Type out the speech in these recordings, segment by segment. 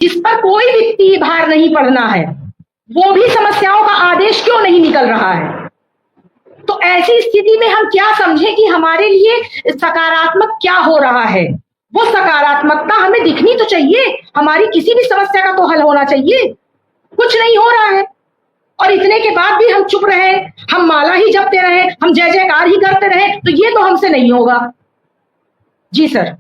जिस पर कोई वित्तीय भार नहीं पड़ना है, वो भी समस्याओं का आदेश क्यों नहीं निकल रहा है? तो ऐसी स्थिति में हम क्या समझें कि हमारे लिए सकारात्मक क्या हो रहा है? वो सकारात्मकता हमें दिखनी तो चाहिए, हमारी किसी भी समस्या का तो हल होना चाहिए। कुछ नहीं हो रहा है और इतने के बाद भी हम चुप रहे, हम माला ही जपते रहे, हम जय जयकार ही करते रहे, तो ये तो हमसे नहीं होगा। जी सर।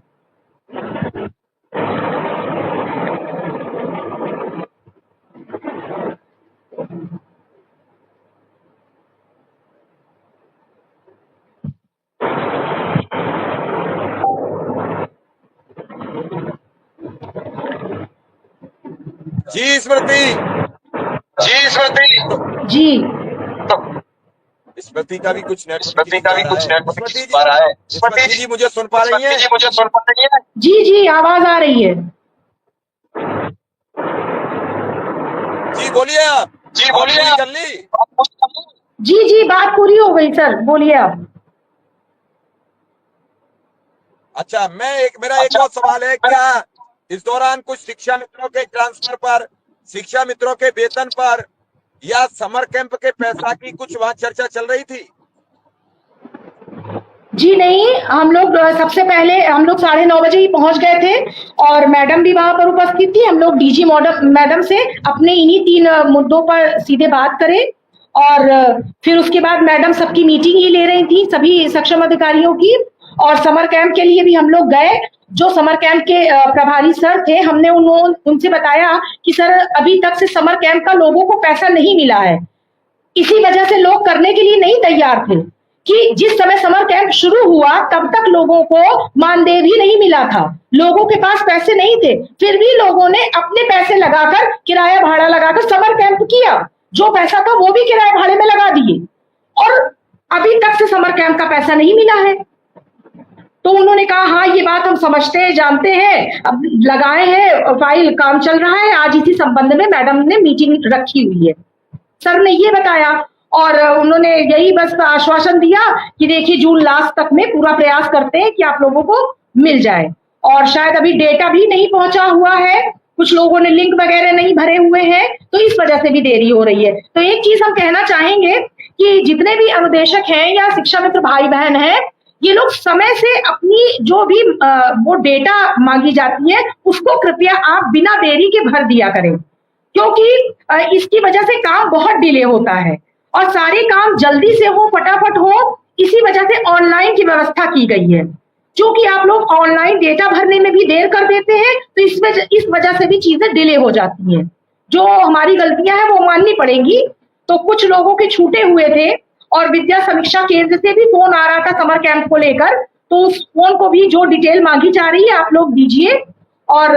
जी स्मृति। जी स्मृति का भी कुछ स्मृति का भी कुछ नेटवर्क स्मृति आ रहा है। स्मृति जी मुझे सुन पा रही हैं? मुझे सुन पा रही है? जी जी आवाज आ रही है। जी बोलिए आप। जी बोलिए पूरी आप। कर ली? जी जी बात पूरी हो गई सर, बोलिए आप। अच्छा, मेरा एक और सवाल है, क्या इस दौरान कुछ शिक्षा मित्रों के ट्रांसफर पर, शिक्षा मित्रों के वेतन पर या समर कैंप के पैसा की कुछ वहां चर्चा चल रही थी? जी नहीं, हम लोग सबसे पहले हम लोग 9:30 बजे ही पहुंच गए थे और मैडम भी वहां पर उपस्थित थी। हम लोग डीजी मैडम से अपने इन्हीं 3 मुद्दों पर सीधे बात करें और फिर उसके बाद मैडम सबकी मीटिंग ही ले रही थी, सभी सक्षम अधिकारियों की। और समर कैंप के लिए भी हम लोग गए। जो समर कैंप के प्रभारी सर थे, हमने उनसे बताया कि सर अभी तक से समर कैंप का लोगों को पैसा नहीं मिला है। इसी वजह से लोग करने के लिए नहीं तैयार थे कि जिस समय समर कैंप शुरू हुआ तब तक लोगों को मानदेय भी नहीं मिला था, लोगों के पास पैसे नहीं थे, फिर भी लोगों ने अपने पैसे लगाकर, किराया भाड़ा लगाकर समर कैंप किया। जो पैसा था वो भी किराए भाड़े में लगा दिए और अभी तक से समर कैंप का पैसा नहीं मिला है। तो उन्होंने कहा हाँ ये बात हम समझते हैं, जानते हैं, अब लगाए हैं फाइल, काम चल रहा है। आज इसी संबंध में मैडम ने मीटिंग रखी हुई है। सर ने ये बताया और उन्होंने यही बस आश्वासन दिया कि देखिए जून लास्ट तक में पूरा प्रयास करते हैं कि आप लोगों को मिल जाए। और शायद अभी डेटा भी नहीं पहुंचा हुआ है, कुछ लोगों ने लिंक वगैरह नहीं भरे हुए हैं, तो इस वजह से भी देरी हो रही है। तो एक चीज हम कहना चाहेंगे कि जितने भी अनुदेशक हैं या शिक्षा मित्र भाई बहन हैं, ये लोग समय से अपनी जो भी वो डेटा मांगी जाती है उसको कृपया आप बिना देरी के भर दिया करें, क्योंकि इसकी वजह से काम बहुत डिले होता है और सारे काम जल्दी से हो, फटाफट हो। इसी वजह से ऑनलाइन की व्यवस्था की गई है। क्योंकि आप लोग ऑनलाइन डेटा भरने में भी देर कर देते हैं तो इस वजह से भी चीजें डिले हो जाती हैं। जो हमारी गलतियां हैं वो माननी पड़ेंगी। तो कुछ लोगों के छूटे हुए थे और विद्या समीक्षा केंद्र से भी फोन आ रहा था समर कैंप को लेकर, तो उस फोन को भी जो डिटेल मांगी जा रही है आप लोग दीजिए और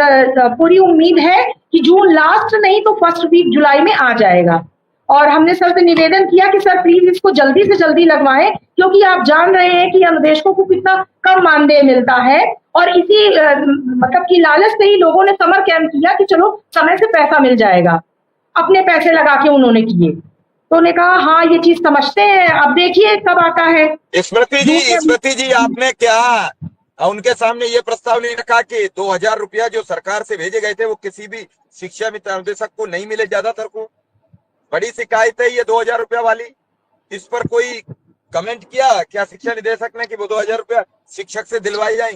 पूरी उम्मीद है कि जून लास्ट नहीं तो फर्स्ट वीक जुलाई में आ जाएगा। और हमने सर से निवेदन किया कि सर प्लीज इसको जल्दी से जल्दी लगवाएं, क्योंकि आप जान रहे हैं कि अनुदेशकों को कितना कम मानदेय मिलता है और इसी मतलब की लालच से ही लोगों ने समर कैंप किया कि चलो समय से पैसा मिल जाएगा, अपने पैसे लगा के उन्होंने किए। तो उन्होंने कहा हाँ ये चीज समझते हैं, अब देखिए कब आता है। स्मृति जी आपने क्या उनके सामने ये प्रस्ताव नहीं रखा कि 2000 रुपया जो सरकार से भेजे गए थे वो किसी भी शिक्षा मित्र अनुदेशक को नहीं मिले? ज्यादातर को बड़ी शिकायत है ये 2000 रुपया वाली। इस पर कोई कमेंट किया क्या शिक्षा निदेशक ने कि वो 2000 रुपया शिक्षक से दिलवाई जाएंगे?